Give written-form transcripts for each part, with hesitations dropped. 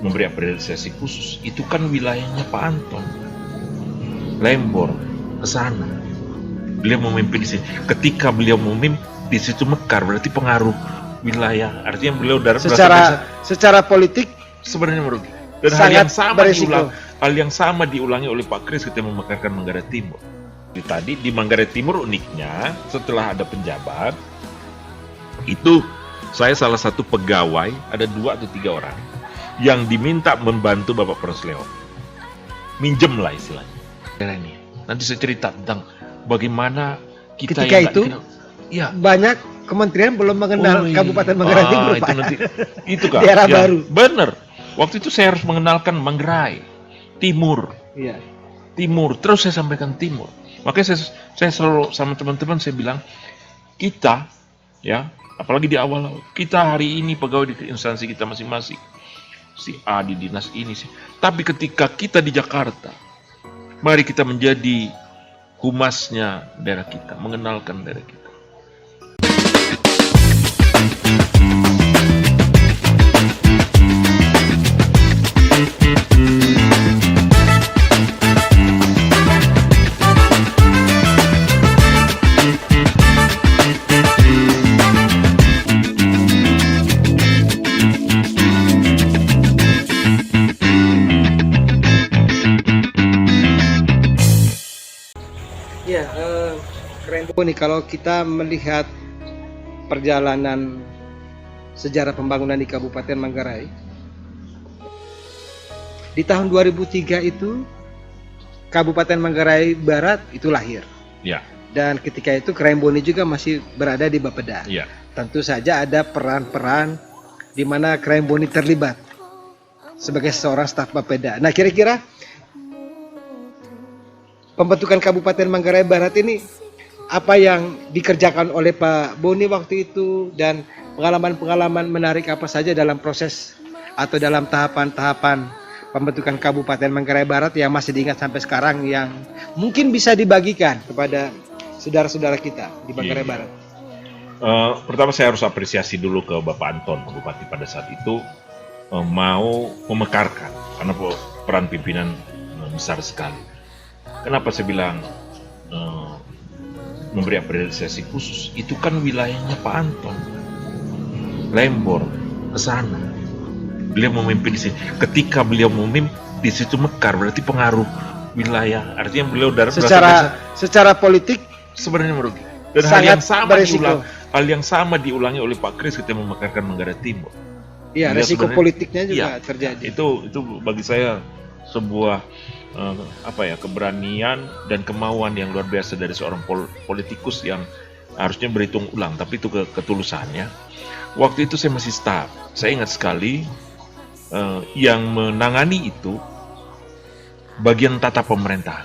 memberi apresiasi khusus. Itu kan wilayahnya Pak Anton, Lembor, ke sana. Beliau memimpin di sini. Ketika beliau memimpin di situ mekar, berarti pengaruh wilayah. Artinya beliau secara politik sebenarnya merugi. Dan hal yang sama diulangi oleh Pak Kris ketika memekarkan Manggarai Timur. Tadi di Manggarai Timur uniknya setelah ada penjabat itu saya salah satu pegawai, ada 2 atau 3 orang yang diminta membantu Bapak Prasleo, minjem lah istilahnya. Ini nanti saya cerita tentang bagaimana kita ketika itu banyak kementerian belum mengenal Kabupaten Manggarai Timur, Pak. Itu kan daerah baru. Bener. Waktu itu saya harus mengenalkan Manggarai Timur. Iya. Timur, terus saya sampaikan Timur. Makanya saya selalu sama teman-teman saya bilang, kita ya, apalagi di awal, kita hari ini pegawai di instansi kita masing-masing. Si A di dinas ini sih. Tapi ketika kita di Jakarta, mari kita menjadi humasnya daerah kita, mengenalkan daerah kita. Ya, keren nih kalau kita melihat perjalanan sejarah pembangunan di Kabupaten Manggarai. Di tahun 2003 itu Kabupaten Manggarai Barat itu lahir. Ya. Dan ketika itu Kremboni juga masih berada di Bapeda. Ya. Tentu saja ada peran-peran di mana Kremboni terlibat sebagai seorang staf Bapeda. Nah, kira-kira pembentukan Kabupaten Manggarai Barat ini apa yang dikerjakan oleh Pak Boni waktu itu dan pengalaman-pengalaman menarik apa saja dalam proses atau dalam tahapan-tahapan pembentukan Kabupaten Manggarai Barat yang masih diingat sampai sekarang yang mungkin bisa dibagikan kepada saudara-saudara kita di Manggarai Barat. Pertama saya harus apresiasi dulu ke Bapak Anton, Bupati pada saat itu mau memekarkan karena peran pimpinan besar sekali. Kenapa saya bilang memberi apresiasi khusus? Itu kan wilayahnya Pak Anton, Lembor, ke sana. Beliau memimpin di sini. Ketika beliau memimpin di situ mekar, berarti pengaruh wilayah. Artinya beliau secara politik sebenarnya merugi. Dan hal yang sama diulangi oleh Pak Kris ketika memekarkan Manggarai Timur. Iya, resiko politiknya juga terjadi. Itu bagi saya sebuah keberanian dan kemauan yang luar biasa dari seorang politikus yang harusnya berhitung ulang, tapi itu ketulusannya. Waktu itu saya masih staf. Saya ingat sekali yang menangani itu bagian tata pemerintahan.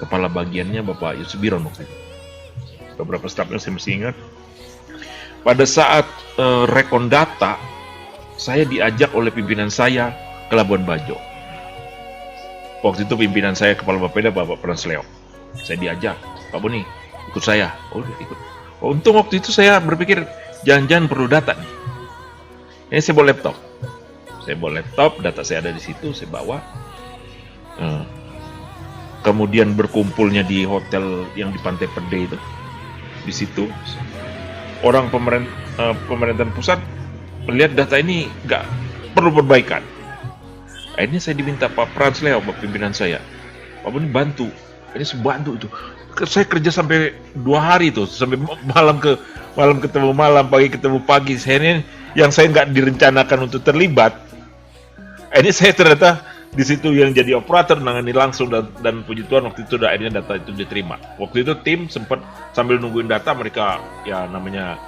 Kepala bagiannya Bapak Yusuf Biron waktu itu. Beberapa stafnya saya masih ingat. Pada saat rekon data, saya diajak oleh pimpinan saya ke Labuan Bajo. Waktu itu pimpinan saya Kepala Bapeda Bapak Prasleo. Saya diajak, Pak Boni, ikut saya. Oh, ikut. Untung waktu itu saya berpikir jangan-jangan perlu data nih. Ini saya bawa laptop. Data saya ada di situ, saya bawa. Kemudian berkumpulnya di hotel yang di Pantai Pede itu. Di situ orang pemerintahan pusat melihat data ini nggak perlu perbaikan. Akhirnya saya diminta Pak Prasleo, pimpinan saya, Pak Boni bantu. Ini saya bantu itu. Saya kerja sampai 2 hari tuh, sampai malam ketemu malam, pagi ketemu pagi. Akhirnya yang saya nggak direncanakan untuk terlibat, ini saya ternyata di situ yang jadi operator nangani langsung dan puji Tuhan waktu itu akhirnya data itu diterima. Waktu itu tim sempat sambil nungguin data, mereka ya namanya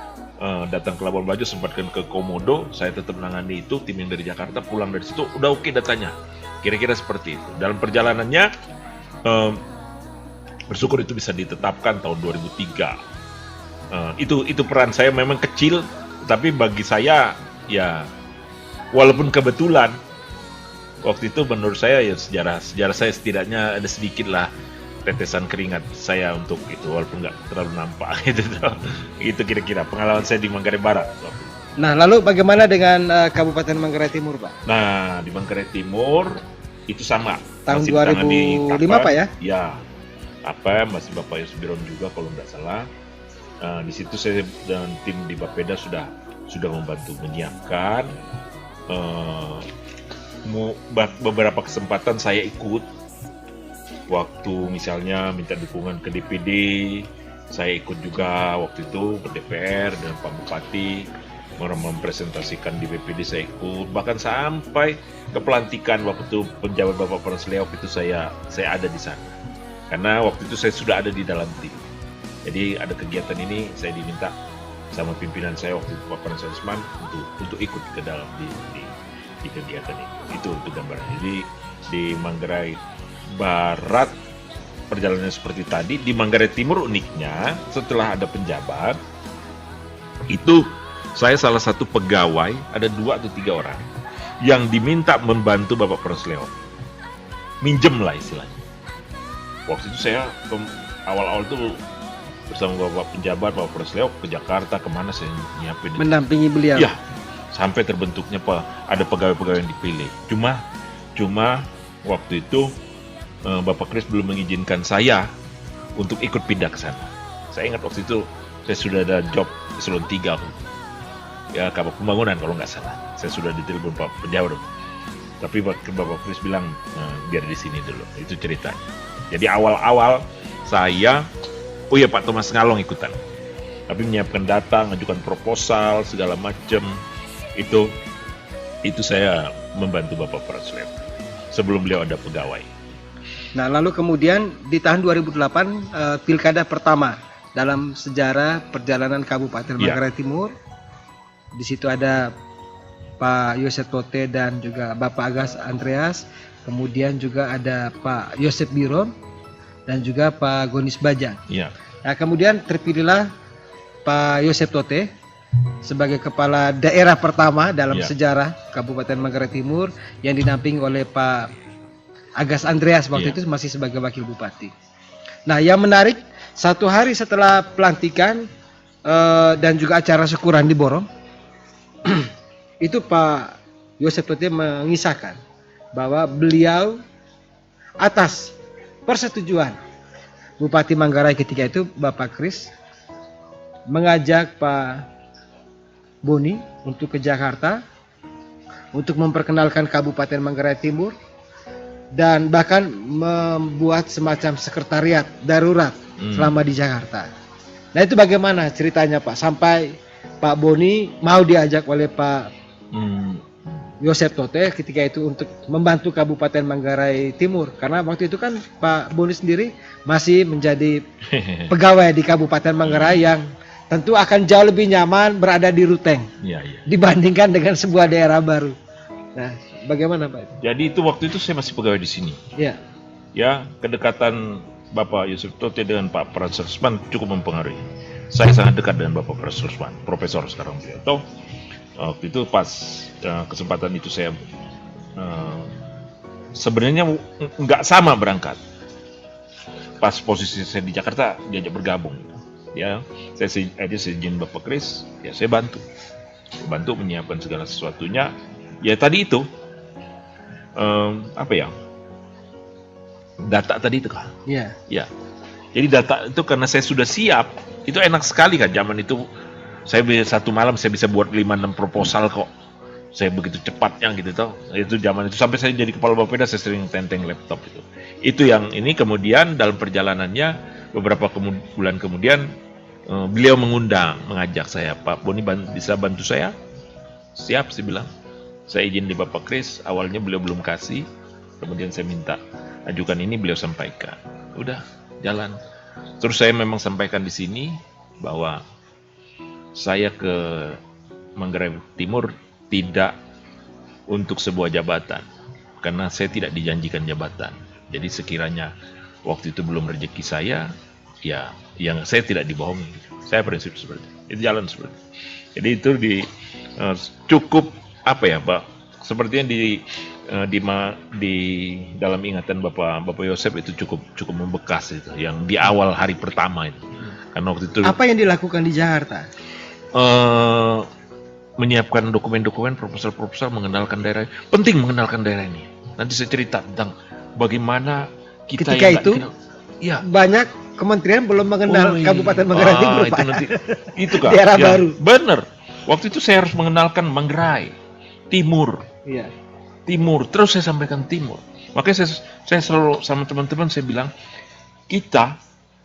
datang ke Labuan Bajo, sempatkan ke Komodo, saya tetap menangani itu, tim yang dari Jakarta pulang dari situ udah oke datanya. Kira-kira seperti itu. Dalam perjalanannya bersyukur itu bisa ditetapkan tahun 2003. Itu peran saya memang kecil, tapi bagi saya ya walaupun kebetulan waktu itu menurut saya ya sejarah saya setidaknya ada sedikit lah tetesan keringat saya untuk itu walaupun nggak terlalu nampak gitu. Itu kira-kira pengalaman saya di Manggarai Barat. Nah, lalu bagaimana dengan Kabupaten Manggarai Timur, Pak? Nah, di Manggarai Timur itu sama. Tahun Masih ditangani 2005, Pak ya? Ya, apa masih Bapak Yusbiron juga kalau nggak salah. Di situ saya dan tim di Bapeda sudah membantu menyiapkan. Beberapa kesempatan saya ikut. Waktu misalnya minta dukungan ke DPD, saya ikut juga waktu itu ke DPR dan Pak Bupati mempresentasikan di BPD, saya ikut, bahkan sampai ke pelantikan waktu itu penjabat Bapak Prasleop itu saya ada di sana, karena waktu itu saya sudah ada di dalam tim. Jadi ada kegiatan ini saya diminta sama pimpinan saya waktu itu Pak Prasleop untuk ikut ke dalam di kegiatan itu untuk gambaran. Jadi di Manggarai Barat perjalanannya seperti tadi. Di Manggarai Timur uniknya setelah ada penjabat itu saya salah satu pegawai, ada 2 atau 3 orang yang diminta membantu Bapak Prasleop, minjem lah istilahnya. Waktu itu saya awal-awal tuh bersama Bapak penjabat Bapak Prasleop ke Jakarta, kemana saya nyiapin itu. Mendampingi beliau. Ya, sampai terbentuknya ada pegawai-pegawai yang dipilih. Cuma waktu itu Bapak Kris belum mengizinkan saya untuk ikut pindah ke sana. Saya ingat waktu itu saya sudah ada job eselon 3, ya Kabak Pembangunan kalau nggak salah. Saya sudah ditelepon Pak penjabat, tapi Bapak Kris bilang biar di sini dulu. Itu ceritanya. Jadi awal-awal saya, oh ya Pak Thomas Ngalong ikutan, tapi menyiapkan data, ngajukan proposal segala macam itu saya membantu Bapak Prasleop sebelum beliau ada pegawai. Nah, lalu kemudian di tahun 2008 pilkada pertama dalam sejarah perjalanan Kabupaten Manggarai Timur. Di situ ada Pak Yosep Tote dan juga Bapak Agas Andreas, kemudian juga ada Pak Yosep Biron dan juga Pak Gonis Bajang. Ya. Nah, kemudian terpilihlah Pak Yosep Tote sebagai kepala daerah pertama dalam sejarah Kabupaten Manggarai Timur yang dinampingi oleh Pak Agas Andreas waktu itu masih sebagai wakil bupati. Nah, yang menarik, 1 hari setelah pelantikan dan juga acara syukuran di Borong, itu Pak Yosep Tote mengisahkan bahwa beliau atas persetujuan Bupati Manggarai ketika itu Bapak Kris mengajak Pak Boni untuk ke Jakarta untuk memperkenalkan Kabupaten Manggarai Timur dan bahkan membuat semacam sekretariat darurat selama di Jakarta. Nah, itu bagaimana ceritanya Pak sampai Pak Boni mau diajak oleh Pak Yosep Tote ketika itu untuk membantu Kabupaten Manggarai Timur, karena waktu itu kan Pak Boni sendiri masih menjadi pegawai di Kabupaten Manggarai yang tentu akan jauh lebih nyaman berada di Ruteng dibandingkan dengan sebuah daerah baru. Nah, bagaimana Pak? Jadi itu waktu itu saya masih pegawai di sini. Ya. Ya, kedekatan Bapak Yosep Tote dengan Pak Prasleop cukup mempengaruhi. Saya sangat dekat dengan Bapak Prasleop, Profesor sekarang beliau. Toh, waktu itu pas kesempatan itu saya sebenarnya nggak sama berangkat. Pas posisi saya di Jakarta diajak bergabung. Ya, saya izin Bapak Kris, ya saya bantu menyiapkan segala sesuatunya. Ya tadi itu data tadi itu kan. Iya. Ya. Jadi data itu karena saya sudah siap, itu enak sekali kan zaman itu. Saya satu malam saya bisa buat 5-6 proposal kok. Saya begitu cepatnya gitu toh. Itu zaman itu sampai saya jadi kepala Bapeda saya sering tenteng laptop itu. Itu yang ini kemudian dalam perjalanannya beberapa bulan kemudian beliau mengajak saya, Pak Boni bisa bantu saya? Siap, saya bilang. Saya izin di Bapak Kris, awalnya beliau belum kasih, kemudian saya minta ajukan ini, beliau sampaikan. Udah, jalan. Terus saya memang sampaikan di sini bahwa saya ke Manggarai Timur tidak untuk sebuah jabatan, karena saya tidak dijanjikan jabatan. Jadi sekiranya waktu itu belum rezeki saya, ya yang saya tidak dibohongi. Saya prinsip seperti itu, jalan seperti itu. Jadi itu cukup Pak? Sepertinya di dalam ingatan Bapak Yosep itu cukup membekas itu, yang di awal hari pertama itu. Karena waktu itu apa yang dilakukan di Jakarta? menyiapkan dokumen-dokumen, proposal-proposal mengenalkan daerah. Penting mengenalkan daerah ini. Nanti saya cerita tentang bagaimana kita Ketika yang nggak itu, dikenal. Ya. banyak kementerian belum mengenal Kabupaten Manggarai Timur, itu Pak. nanti itu Kak. Daerah Ya, baru. bener. Waktu itu saya harus mengenalkan Manggarai Timur. Iya. Timur, terus saya sampaikan Timur. Makanya saya selalu sama teman-teman saya bilang, kita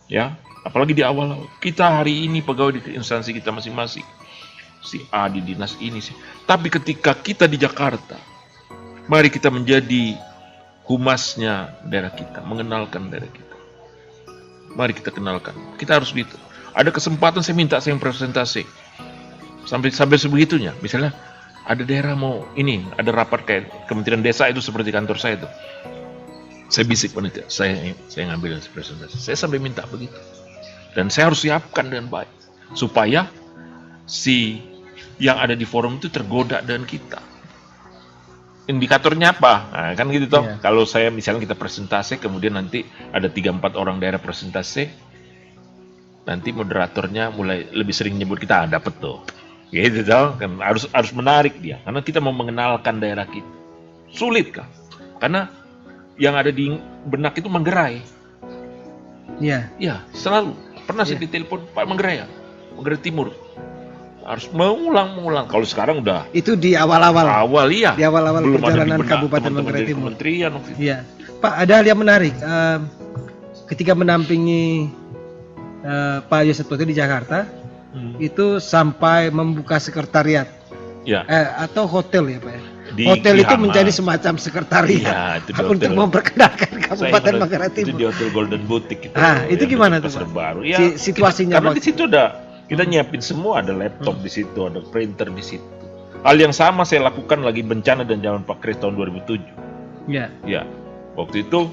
ya, apalagi di awal, kita hari ini pegawai di instansi kita masing-masing. Si A di dinas ini sih. Tapi ketika kita di Jakarta, mari kita menjadi humasnya daerah kita, mengenalkan daerah kita. Mari kita kenalkan. Kita harus gitu. Ada kesempatan saya minta saya yang presentasi. Sampai sebegitunya. Misalnya ada daerah mau ini, ada rapat kayak Kementerian Desa itu seperti kantor saya itu. Saya bisik panitia, saya ngambil presentasi. Saya sampai minta begitu. Dan saya harus siapkan dengan baik supaya si yang ada di forum itu tergoda dengan kita. Indikatornya apa? Nah, kan gitu toh. Iya. Kalau saya misalnya kita presentasi, kemudian nanti ada 3-4 orang daerah presentasi, nanti moderatornya mulai lebih sering nyebut kita, dapat tuh. Gitu toh, kan harus menarik dia, karena kita mau mengenalkan daerah kita. Sulit kah? Karena yang ada di benak itu Manggarai. Iya. Ya, selalu. Pernah saya ditelepon, Pak Manggarai ya? Manggarai Timur. Harus mengulang. Kalau sekarang udah Itu di awal-awal. iya. Di awal-awal Belum ada di perjalanan benak Kabupaten teman-teman Manggarai dari Timur. Kementerian waktu itu. Iya. Pak, ada hal yang menarik. Ketika mendampingi Pak Yosep Tote di Jakarta, itu sampai membuka sekretariat Ya. atau hotel ya Pak ya. Di Hotel itu Hamas. menjadi semacam sekretariat Iya, itu di untuk hotel. memperkenalkan Saya Kabupaten ingat Manggarai itu Timur. di Hotel Golden Boutique itu. Ah, itu yang gimana dekat tuh, Pasar Pak? Baru. Ya, Situasinya karena waktu- di situ kita nyiapin semua, ada laptop di situ, ada printer di situ. Hal yang sama saya lakukan lagi bencana dan zaman Pak Kris tahun 2007. Iya. Ya, waktu itu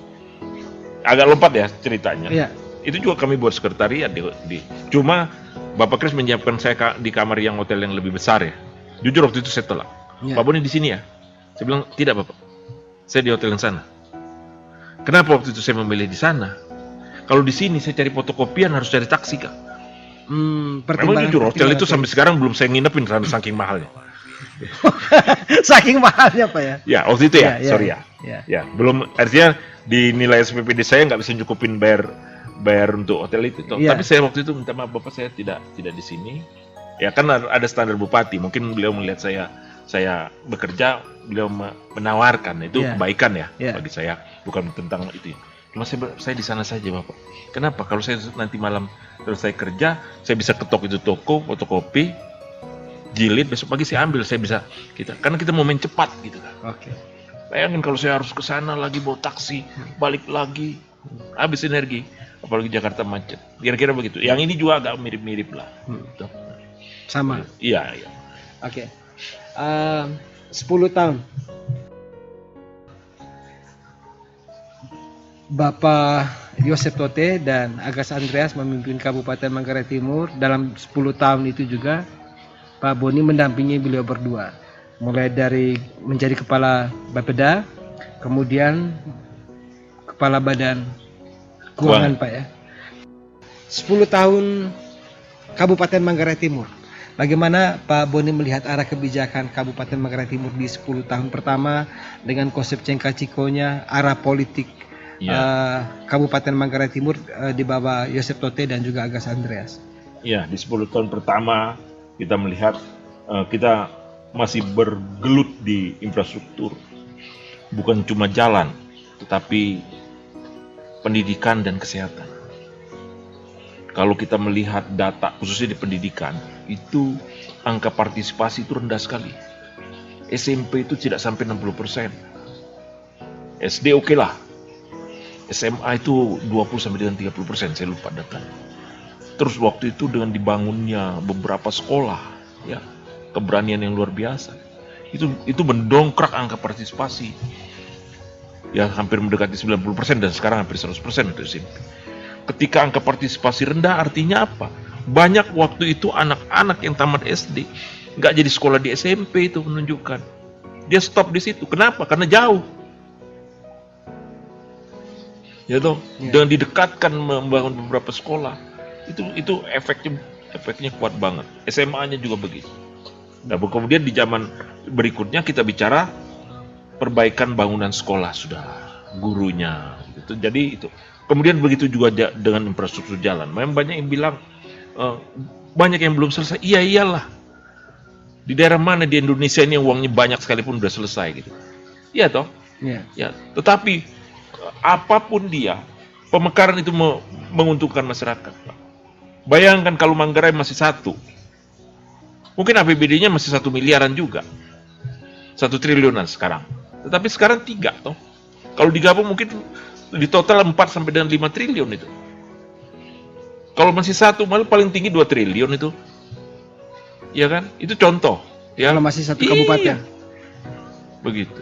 agak lompat ya ceritanya. Iya. Itu juga kami buat sekretariat cuma Bapak Kris menyiapkan saya di kamar yang hotel yang lebih besar ya. Jujur waktu itu saya tolak. Iya. Pak Boni di sini ya? Saya bilang, tidak Bapak. Saya di hotel yang sana. Kenapa waktu itu saya memilih di sana? Kalau di sini saya cari fotokopian harus cari taksi Kak. Memang jujur hotel itu sampai sekarang belum saya nginepin karena saking mahalnya. saking mahalnya Pak ya. Ya waktu itu ya, Iya, sorry iya, ya. iya. Ya belum, artinya di nilai SPPD saya nggak bisa cukupin bayar untuk hotel itu. Iya. Tapi saya waktu itu minta maaf Bapak, saya tidak di sini. Ya kan ada standar bupati, mungkin beliau melihat saya bekerja, beliau menawarkan itu Iya. kebaikan ya Iya. bagi saya, bukan tentang itu. Cuma saya di sana saja Bapak. Kenapa? Kalau saya nanti malam selesai kerja, saya bisa ketok itu toko fotokopi, jilid, besok pagi saya ambil, saya bisa karena kita mau main cepat gitu kan. Oke. Bayangin kalau saya harus ke sana lagi bawa taksi, balik lagi, habis energi, apalagi Jakarta macet. Kira-kira begitu. Yang ini juga agak mirip-mirip lah. Gitu. Sama. Iya. Oke. 10 tahun. Bapak Yosep Tote dan Agas Andreas memimpin Kabupaten Manggarai Timur. Dalam 10 tahun itu juga Pak Boni mendampingi beliau berdua. Mulai dari menjadi kepala Bapeda, kemudian kepala Badan Keuangan Pak ya. 10 tahun Kabupaten Manggarai Timur. Bagaimana Pak Boni melihat arah kebijakan Kabupaten Manggarai Timur di 10 tahun pertama dengan konsep cengkacikonya, arah politik Kabupaten Manggarai Timur di bawah Yosep Tote dan juga Agas Andreas? Iya, di 10 tahun pertama kita melihat kita masih bergelut di infrastruktur. Bukan cuma jalan, tetapi pendidikan dan kesehatan. Kalau kita melihat data khususnya di pendidikan, itu angka partisipasi itu rendah sekali. SMP itu tidak sampai 60%. SD oke lah. SMA itu 20 sampai dengan 30%, saya lupa data. Terus waktu itu dengan dibangunnya beberapa sekolah, ya, keberanian yang luar biasa. Itu mendongkrak angka partisipasi. Ya hampir mendekati 90% dan sekarang hampir 100% untuk SMP. Ketika angka partisipasi rendah artinya apa? Banyak waktu itu anak-anak yang tamat SD nggak jadi sekolah di SMP, itu menunjukkan dia stop di situ. Kenapa? Karena jauh. Ya toh, dengan didekatkan membangun beberapa sekolah, itu efeknya kuat banget. SMA-nya juga begitu. Nah, kemudian di zaman berikutnya kita bicara perbaikan bangunan sekolah sudah, gurunya, gitu. Jadi itu. Kemudian begitu juga dengan infrastruktur jalan. Memang banyak yang bilang banyak yang belum selesai. Iya iyalah. Di daerah mana di Indonesia ini yang uangnya banyak sekalipun udah selesai gitu. Iya toh? Ya. Ya. Tetapi apapun dia, pemekaran itu menguntungkan masyarakat. Bayangkan kalau Manggarai masih satu, mungkin APBD-nya masih 1 miliaran juga, 1 triliunan sekarang. Tetapi sekarang 3 toh. Kalau digabung mungkin di total 4 sampai dengan 5 triliun itu. Kalau masih satu, malah paling tinggi 2 triliun itu. Ya kan? Itu contoh. Ya. Kalau masih satu kabupaten. Begitu.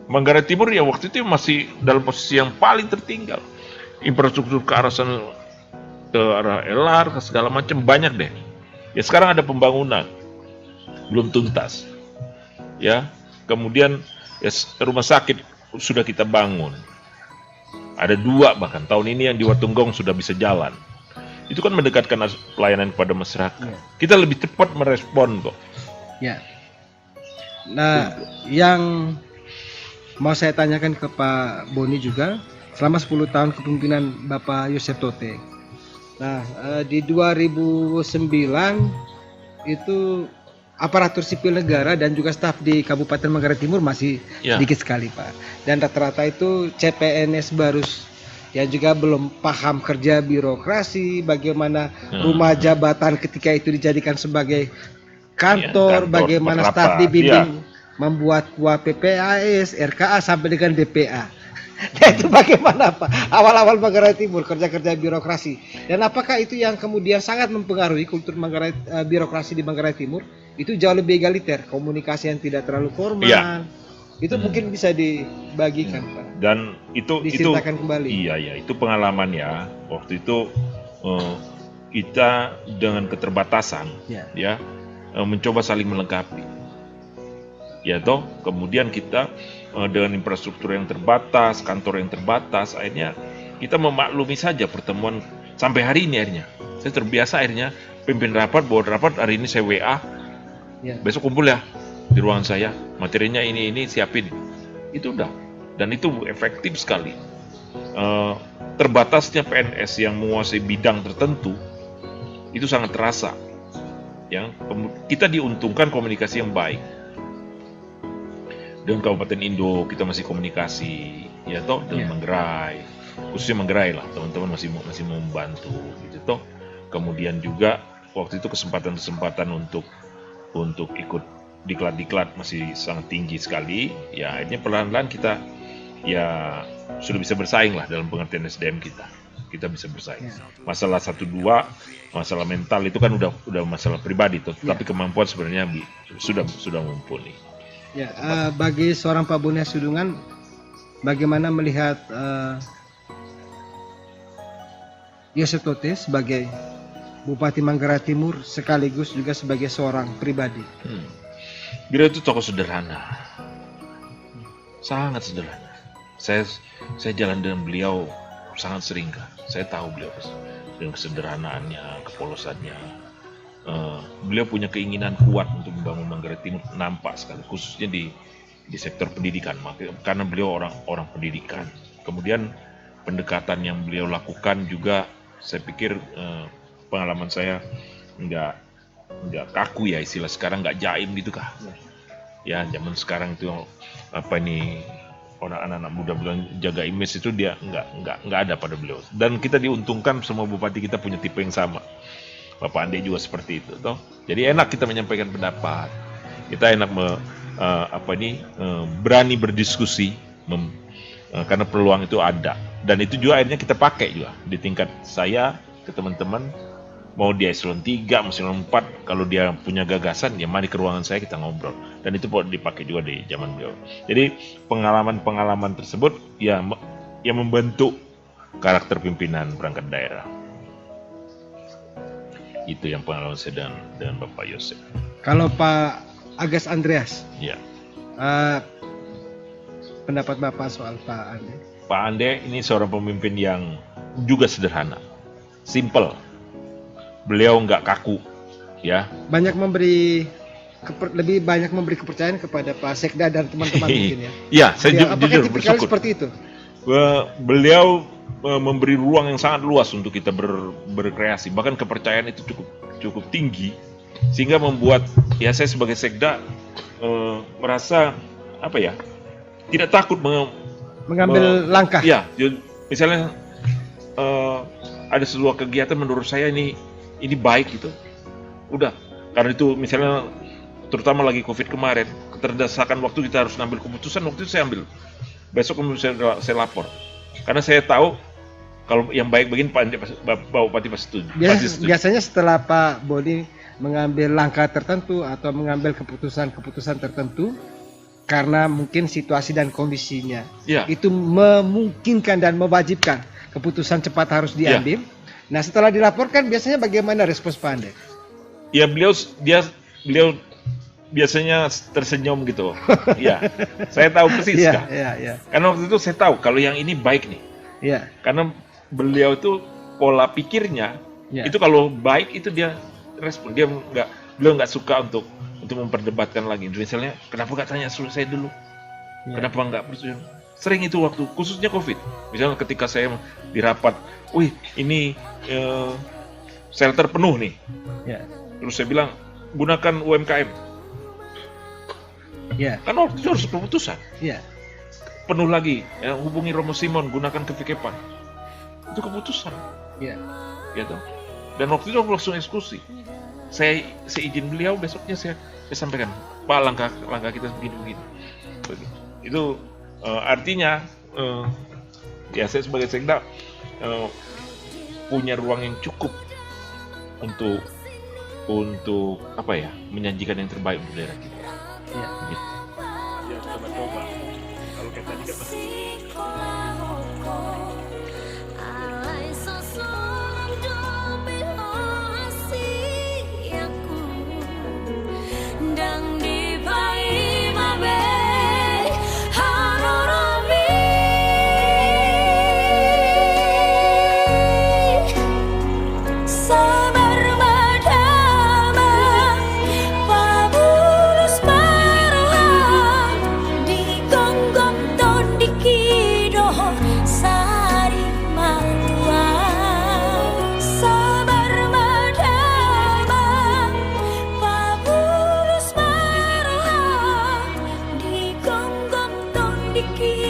Manggarai Timur ya waktu itu masih dalam posisi yang paling tertinggal. Infrastruktur ke arah sana, ke arah LR, ke segala macam banyak deh. Ya sekarang ada pembangunan, belum tuntas. Ya, kemudian ya, rumah sakit sudah kita bangun. Ada 2 bahkan tahun ini yang di Watunggong sudah bisa jalan. Itu kan mendekatkan pelayanan kepada masyarakat. Ya. Kita lebih cepat merespon kok. Ya. Nah, yang mau saya tanyakan ke Pak Boni juga, selama 10 tahun kepemimpinan Bapak Yosef Tote. Nah, di 2009 itu aparatur sipil negara dan juga staf di Kabupaten Manggarai Timur masih sedikit sekali, Pak. Dan rata-rata itu CPNS baru yang juga belum paham kerja birokrasi, bagaimana rumah jabatan ketika itu dijadikan sebagai kantor, bagaimana staf dibimbing membuat KUA PPAS, RKA sampai dengan DPA. Nah, itu bagaimana Pak? Awal-awal Manggarai Timur kerja-kerja birokrasi. Dan apakah itu yang kemudian sangat mempengaruhi kultur birokrasi di Manggarai Timur? Itu jauh lebih egaliter, komunikasi yang tidak terlalu formal. Itu mungkin bisa dibagikan, Pak. Dan diceritakan kembali. Iya, itu pengalaman ya. Waktu itu kita dengan keterbatasan, ya mencoba saling melengkapi. Ya toh, kemudian kita dengan infrastruktur yang terbatas, kantor yang terbatas, akhirnya kita memaklumi saja pertemuan sampai hari ini akhirnya. Saya terbiasa akhirnya pimpin rapat, bawa rapat, hari ini saya WA, besok kumpul ya di ruangan saya, materinya ini siapin. Itu udah, dan itu efektif sekali. Terbatasnya PNS yang menguasai bidang tertentu, itu sangat terasa. Yang kita diuntungkan komunikasi yang baik. Dengan Kabupaten Indo kita masih komunikasi, ya toh, dengan Manggarai, khususnya Manggarai lah, teman-teman masih mau membantu, gitu toh. Kemudian juga waktu itu kesempatan untuk ikut diklat masih sangat tinggi sekali. Ya akhirnya perlahan-lahan kita ya sudah bisa bersaing lah dalam pengertian SDM kita bisa bersaing. Masalah 1-2, masalah mental itu kan udah masalah pribadi toh, tapi kemampuan sebenarnya sudah mumpuni. Ya, bagi seorang Pak Boni Hasibuan, bagaimana melihat Yosef Tote sebagai Bupati Manggarai Timur sekaligus juga sebagai seorang pribadi? Beliau itu tokoh sederhana, sangat sederhana. Saya jalan dengan beliau sangat sering kan. Saya tahu beliau dengan kesederhanaannya, kepolosannya. Beliau punya keinginan kuat untuk membangun Manggarai Timur, nampak sekali, khususnya di sektor pendidikan, karena beliau orang pendidikan. Kemudian pendekatan yang beliau lakukan juga, saya pikir pengalaman saya nggak kaku ya, istilah sekarang nggak jaim gitu kah? Ya zaman sekarang itu orang anak-anak muda bilang jaga image itu dia nggak ada pada beliau. Dan kita diuntungkan semua bupati kita punya tipe yang sama. Bapak Ande juga seperti itu, toh. Jadi enak kita menyampaikan pendapat. Kita enak berani berdiskusi, karena peluang itu ada. Dan itu juga akhirnya kita pakai juga di tingkat saya ke teman-teman, mau di eselon 3, eselon 4, kalau dia punya gagasan, ya mari ke ruangan saya kita ngobrol. Dan itu dipakai juga di zaman beliau. Jadi pengalaman tersebut ya membentuk karakter pimpinan perangkat daerah. Itu yang pengalaman saya dengan Bapak Yosef. Kalau Pak Agus Andreas, pendapat Bapak soal Pak Ande? Pak Ande ini seorang pemimpin yang juga sederhana, simple. Beliau nggak kaku, ya. Banyak memberi lebih banyak memberi kepercayaan kepada Pak Sekda dan teman-teman mungkin ya. Ya, saya Beliau, apakah jujur tipikalnya bersyukur. seperti itu? Beliau memberi ruang yang sangat luas untuk kita berkreasi. Bahkan kepercayaan itu cukup tinggi sehingga membuat ya saya sebagai sekda merasa apa ya, tidak takut Mengambil langkah. Ya, misalnya ada sebuah kegiatan menurut saya ini baik gitu. Udah, karena itu misalnya terutama lagi COVID kemarin, keterbatasan waktu kita harus ambil keputusan, waktu itu saya ambil. Besok kemudian saya lapor. Karena saya tahu kalau yang baik begini Pak Bupati pasti setuju. Biasanya setelah Pak Boni mengambil langkah tertentu atau mengambil keputusan tertentu karena mungkin situasi dan kondisinya Ya. itu memungkinkan dan mewajibkan keputusan cepat harus diambil. Nah, setelah dilaporkan biasanya bagaimana respons Pak Ande? Ya beliau biasanya tersenyum gitu. Ya, saya tahu persis kan. Iya. Karena waktu itu saya tahu kalau yang ini baik nih. Iya. Karena beliau itu pola pikirnya Ya. itu kalau baik itu dia respon, beliau nggak suka untuk memperdebatkan lagi. Misalnya kenapa nggak tanya saya dulu, kenapa nggak persetujuan. Sering itu waktu khususnya COVID. Misalnya ketika saya di rapat, wih ini shelter penuh nih. Ya. Terus saya bilang gunakan UMKM. Ya. Kan waktu itu harus keputusan. Ya. Penuh lagi, ya, hubungi Romo Simon, gunakan kevikepan. Itu keputusan. Ya. Gitu. Dan waktu itu aku langsung eksekusi. Saya seizin beliau, besoknya saya sampaikan, Pak, langkah kita begini. Itu artinya ya saya sebagai sekda punya ruang yang cukup untuk apa ya, menjanjikan yang terbaik untuk daerah kita. Ya. Gitu. Ya, coba-coba. Kalau kayak tadi kan pasti Diki